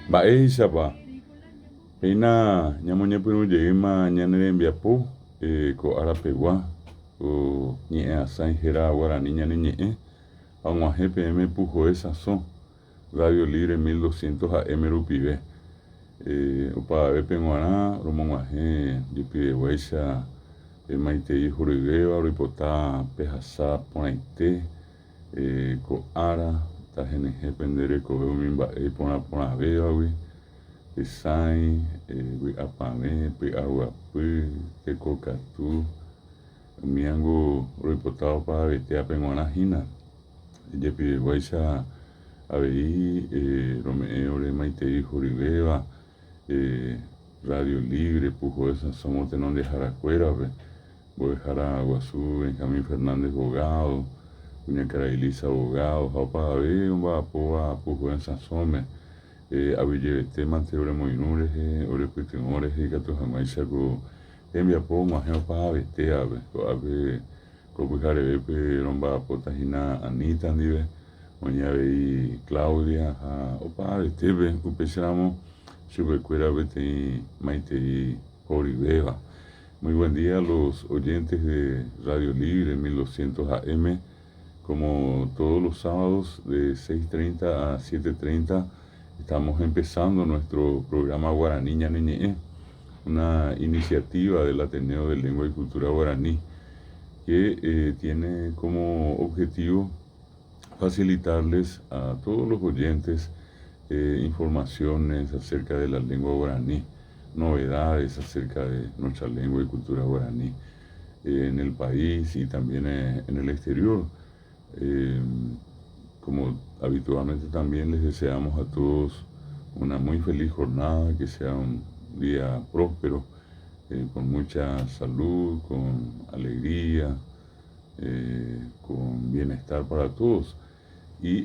Mba'e chapa. Eina ñamoñepyrũjeýma ñane rembiapo ko Arapegua ko ñe'ẽ asã héra Guarani ñane ñe'ẽ ha og̃uahẽ peẽme Pujoe Sazón Radio Libre 1200 AM rupive. Opavavépe g̃uarã romog̃uahẽ jepiveguáicha maitei horyvéva roipota pehasa porãite ko ára tahenehẽpe nde rekove umi mba'e porãporãvevagui hesãi vy'apavẽ py'aguapy tekokatu umíango roipota opavavetéape g̃uarãhína jepiveguáicha avei rome'ẽ ore maitei horyvéva Radio Libre Pujoe Sazón Tenonde-Harakuérape Mbo'ehára Guasu Benjamín Fernández Bogado Kuña Elisa Bogado ha opavave omba'apóva Pujoe Sazónme avijevete mante oremoirũ rehe orepytyvõ rehe ikatu hag̃uáichako hembiapo og̃uahẽ opavavetéape ko'ápe ko pyharevépe romba'apótahína Anita ndive oñé avei Claudia ha opavavetépe upéicharamo chupekuéra peteĩ maitei horyvéva. Muy buen día a los oyentes de Radio Libre 1200 AM. Como todos los sábados de 6:30 a 7:30 estamos empezando nuestro programa Guaraní Ñane Ñe'ẽ, una iniciativa del Ateneo de Lengua y Cultura Guaraní que tiene como objetivo facilitarles a todos los oyentes informaciones acerca de la lengua guaraní, novedades acerca de nuestra lengua y cultura guaraní en el país y también en el exterior. Como habitualmente también les deseamos a todos una muy feliz jornada, que sea un día próspero, con mucha salud, con alegría, con bienestar para todos. Y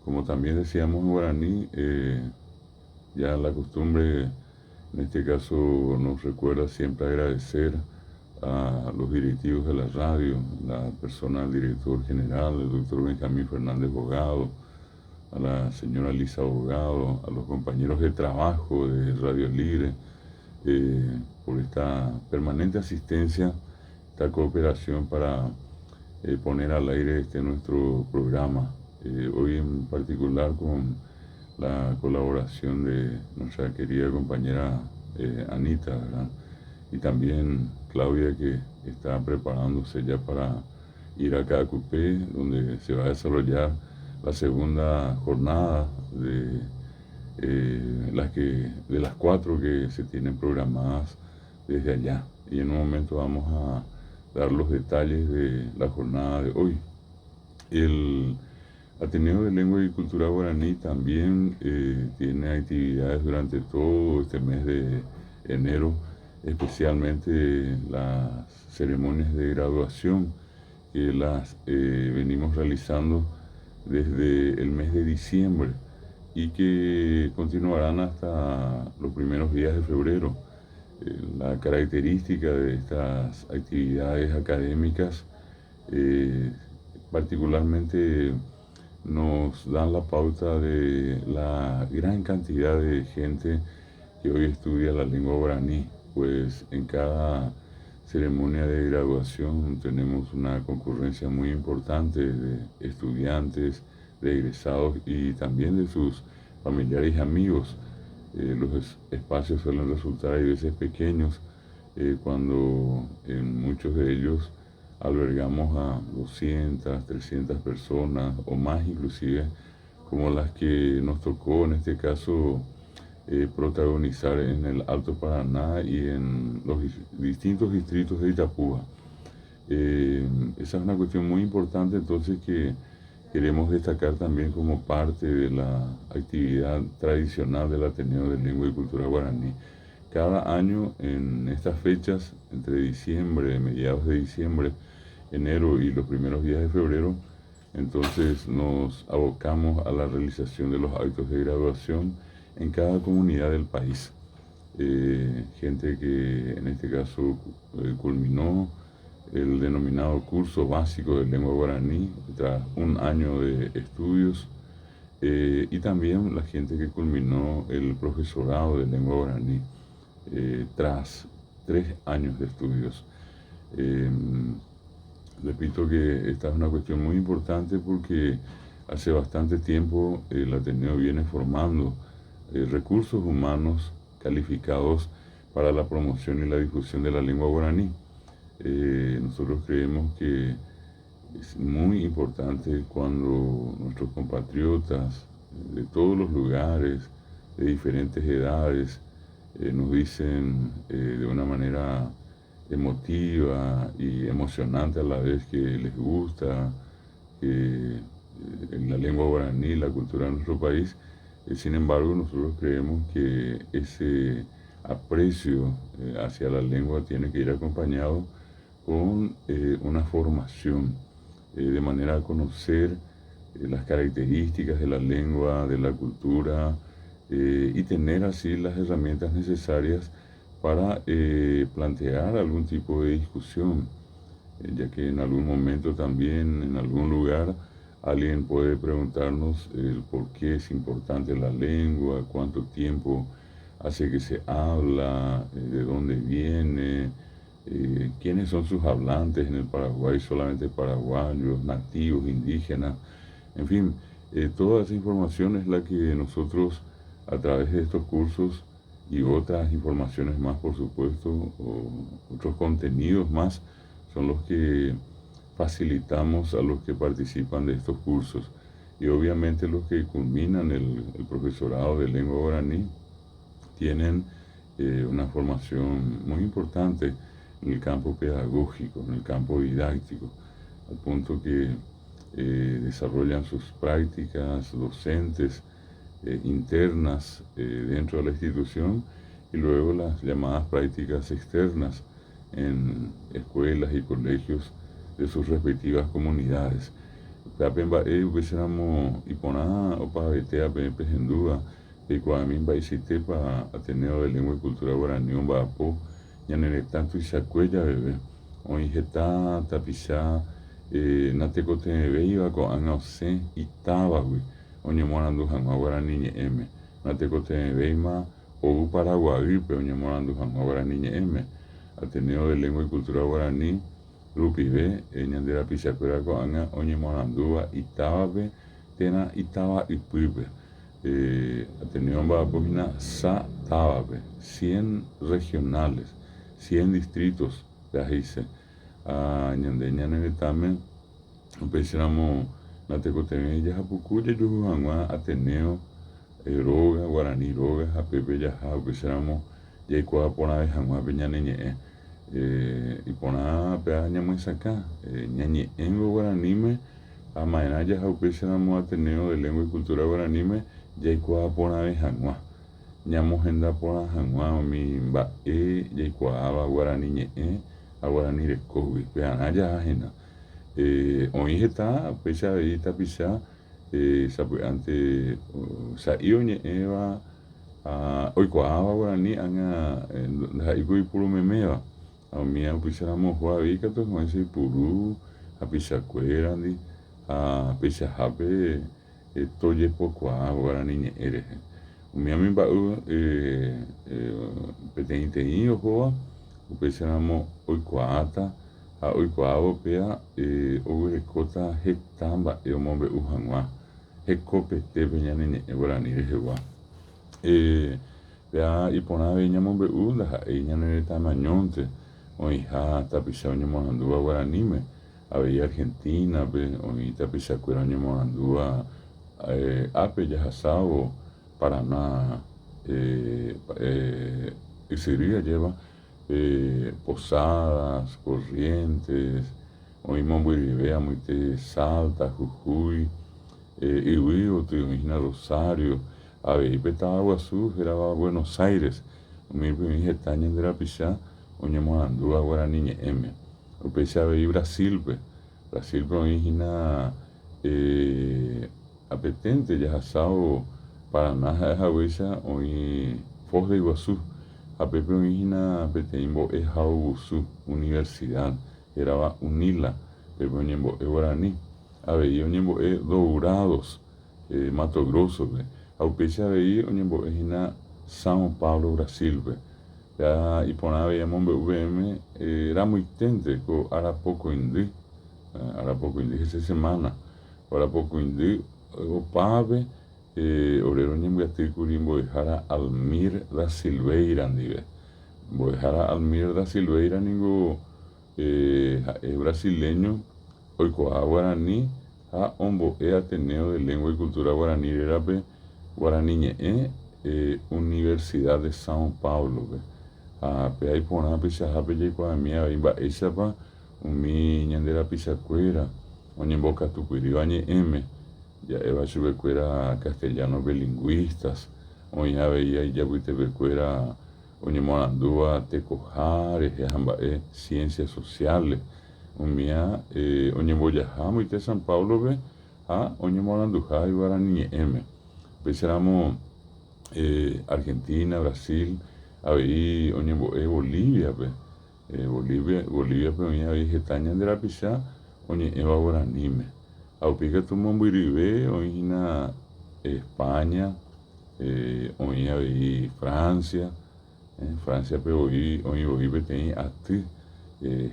como también decíamos en guaraní, ya la costumbre en este caso nos recuerda siempre agradecer a los directivos de la radio, la persona del director general, el doctor Benjamín Fernández Bogado, a la señora Lisa Bogado, a los compañeros de trabajo de Radio Libre, por esta permanente asistencia, esta cooperación para poner al aire nuestro programa. Hoy en particular con la colaboración de nuestra querida compañera Anita, ¿verdad? Y también Claudia, que está preparándose ya para ir a Caacupé, donde se va a desarrollar la segunda jornada de las 4 que se tienen programadas desde allá. Y en un momento vamos a dar los detalles de la jornada de hoy. El Ateneo de Lengua y Cultura Guaraní también tiene actividades durante todo este mes de enero, especialmente las ceremonias de graduación que las venimos realizando desde el mes de diciembre y que continuarán hasta los primeros días de febrero. La característica de estas actividades académicas particularmente nos dan la pauta de la gran cantidad de gente que hoy estudia la lengua guaraní, pues en cada ceremonia de graduación tenemos una concurrencia muy importante de estudiantes, de egresados y también de sus familiares y amigos. Los espacios suelen resultar a veces pequeños cuando en muchos de ellos albergamos a 200, 300 personas o más inclusive, como las que nos tocó en este caso protagonizar en el Alto Paraná y en los distintos distritos de Itapúa. Esa es una cuestión muy importante entonces que queremos destacar también como parte de la actividad tradicional del Ateneo de Lengua y Cultura Guaraní. Cada año en estas fechas, entre diciembre, mediados de diciembre, enero y los primeros días de febrero, entonces nos abocamos a la realización de los actos de graduación en cada comunidad del país. Gente que en este caso culminó el denominado curso básico de lengua guaraní tras un año de estudios y también la gente que culminó el profesorado de lengua guaraní tras 3 años de estudios. Eh, Repito que esta es una cuestión muy importante porque hace bastante tiempo el Ateneo viene formando recursos humanos calificados para la promoción y la difusión de la lengua guaraní. Nosotros creemos que es muy importante cuando nuestros compatriotas de todos los lugares, de diferentes edades, nos dicen de una manera emotiva y emocionante a la vez que les gusta la lengua guaraní, la cultura de nuestro país. Sin embargo, nosotros creemos que ese aprecio hacia la lengua tiene que ir acompañado con una formación, de manera a conocer las características de la lengua, de la cultura, y tener así las herramientas necesarias para plantear algún tipo de discusión, ya que en algún momento también, en algún lugar, alguien puede preguntarnos el por qué es importante la lengua, cuánto tiempo hace que se habla, de dónde viene, quiénes son sus hablantes en el Paraguay, solamente paraguayos, nativos, indígenas, en fin, toda esa información es la que nosotros a través de estos cursos y otras informaciones más, por supuesto, o otros contenidos más, son los que facilitamos a los que participan de estos cursos. Y obviamente los que culminan el profesorado de lengua guaraní tienen una formación muy importante en el campo pedagógico, en el campo didáctico, al punto que desarrollan sus prácticas docentes internas dentro de la institución y luego las llamadas prácticas externas en escuelas y colegios de sus respectivas comunidades. Capemba hubiésemos iponá o para vete a pempe en duda de cuamin baisite para Ateneo de Lengua y Cultura Guaraní un vapo ñanere tanto y sacuella bebé o injeta tapiza natecote beiba con anause y tabagui oño morandu hanwa guaraní ñe'ẽme natecote beima o Paraguay pe oño morandu hanwa guaraní ñe'ẽme Ateneo de Lengua y Cultura Guaraní Rupibe, ñandera pichacuera coanga, oñe morandúa, Itabape, tena Itaba y Puipe. Ateneo Mbapomina, Sa Tabape, 100 regionales, 100 distritos, ya dice. Ñande ñanetame, empezamos, Natecoteme, Yajapucuya, Yujuangua, Ateneo, Roga, Guaraní, Roga, Japepe, Yaja, empezamos, Yaikua, Pona de Jangua, Peñaneñe. Y pona pea ñamu saca ñañe engo guaranime a maena ya jaupeceramo Ateneo de Lengua y Cultura Guaranime yaikua pona de Jangua ñamu genda pona Jangua mi mba'e yaikuaaba guarani ñe'ẽ a guarani rekovi peana ya ajena oĩ heta péicha avei tapicha sapy'ánte sa'ío ñe'ẽva oikuaáva guarani ág̃a ndaha'éikuri purumemeva Mia pisáramo huavi kato ese puru a pichacuerandi a pichajape toye pokua guarani ñe'ẽre mia mi mba'y peteĩteĩ ohóva upéicharamo oikuaáta ha oikuaávo pea oguerekóta heta mba'e omombe'u hag̃ua hekopetépe ñane ñe'ẽ guarani rehegua pea iporãve ñamombe'u ndaha'éi ñane retãmañónte oĩha tapicha oñemorandúva guaraníme avei Argentínape oĩ tapichakuéra oñemorandúva ápe jahasávo Paraná Ysyry ajéva Posadas, Corrientes oĩ mombyryve amoite Salta, Jujuy yvy otyvõhína Rosario avei pe Tavaguasu hérava Buenos Aires omípe oĩ heta ñande rapicha oñemorandúva guarani ñe'ẽme upéicha avei Brasilpe oĩhína apeténte jahasávo Paraná ha'ehaguéicha oĩ Foz de Iguazú hapépe oĩhína peteĩ mbo'e Haogusu Universidad hérava UNILA pépe oñembo'e guarani avei oñembo'e Dourados Mato Grosso, aupecha veí oñembo'ehína São Paulo, Brasil, ya iporã veíamos UVM, era muy tente, con Arapoco Indí, esa semana, Arapoco Indí, opave, orero ñembyatý kuri mbo'ehára Almir da Silveira ndive. Mbo'ehára Almir da Silveira ningo brasileño oikuaa Guarani ha ombo'e Ateneo de Lengua y Cultura Guaraní rérape Guarani ñe'ẽ Universidad de São Paulo pe aiporã Pichahápe jaikuaami avei mba'éichapa umi ñande rapichakuéra oñembokatukuiríva ñe'ẽme ja'éva chupekuéra castellanos bilingüistas oĩ avei aijapytepekuéra oñemorandúva tekoha rehe mba'e ciencias sociales umíã oñembojaha muite São Paulope ha oñemoranduha Guarani ñe'ẽme péicharamo Argentina, Brasil, avei oñembo'e Boliviape Boliviape oĩ avei heta ñande rapicha oñe'ẽva Guaraníme aupíkatu mombyryve oĩhína España, oĩ avei Franciape oĩ peteĩ aty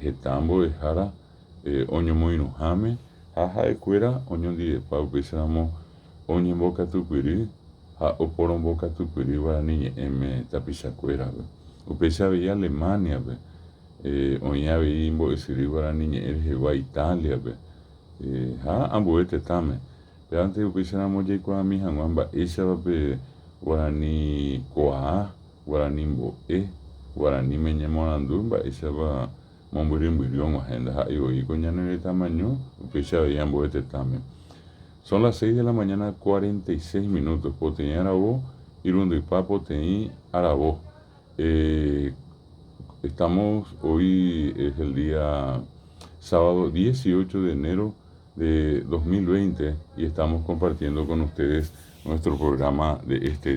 heta mbo'ehára oñemoirũháme ha ha'ekuéra oñondivepa upéicharamo oñembokatukyry ha oporombokatukyry Guarani ñe'ẽme tapichakuérape upéicha avei Alemaniape oĩ avei mbo'esyry Guarani ñe'ẽ rehegua Italiape ha ambue tetáme peánte upéicharamo jaikuaami hag̃ua mba'éichavape Guarani ko'áa, Guarani mbo'e, Guaraníme ñemorandu mba'éichapa mombyrymbyry og̃uahẽnda ha'evoíko ñane retãmaño upéicha avei ambue tetáme. Son las 6 de la mañana, 46 minutos, poteĩ aravo, irundypa poteĩ aravo. Hoy es el día sábado 18 de enero de 2020 y estamos compartiendo con ustedes nuestro programa de este día.